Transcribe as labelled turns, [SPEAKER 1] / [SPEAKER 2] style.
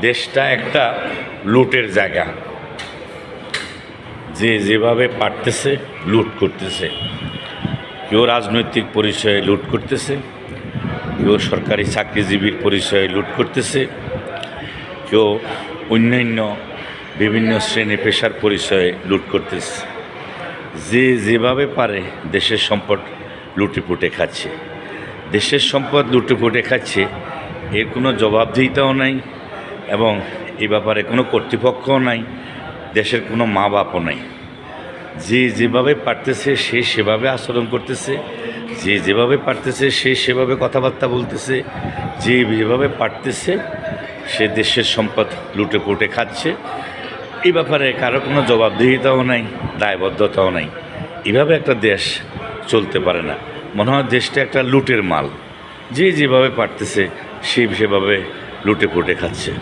[SPEAKER 1] দেশটা একটা লুটের জায়গা। যে যেভাবে পারতেছে লুট করতেছে। কেউ রাজনৈতিক পরিচয়ে লুট করতেছে, কেউ সরকারি চাকরিজীবীর পরিচয়ে লুট করতেছে, কেউ অন্যান্য বিভিন্ন শ্রেণী পেশার পরিচয়ে লুট করতেছে। যে যেভাবে পারে দেশের সম্পদ লুটেপুটে খাচ্ছে। দেশের সম্পদ লুটেপুটে খাচ্ছে, এর কোনো জবাবদিহিতাও নাই এবং এ ব্যাপারে কোনো কর্তৃপক্ষও নাই, দেশের কোনো মা বাপও নাই। যে যেভাবে পারতেছে সে সেভাবে আচরণ করতেছে, যে যেভাবে পারতেছে সে সেভাবে কথাবার্তা বলতেছে, যে যেভাবে পারতেছে সে দেশের সম্পদ লুটেপুটে খাচ্ছে। এই ব্যাপারে কারো কোনো জবাবদিহিতাও নাই, দায়বদ্ধতাও নাই। এভাবে একটা দেশ চলতে পারে না। মনে হয় দেশটা একটা লুটের মাল। যে যেভাবে পারতেছে সে সেভাবে লুটেপুটে খাচ্ছে।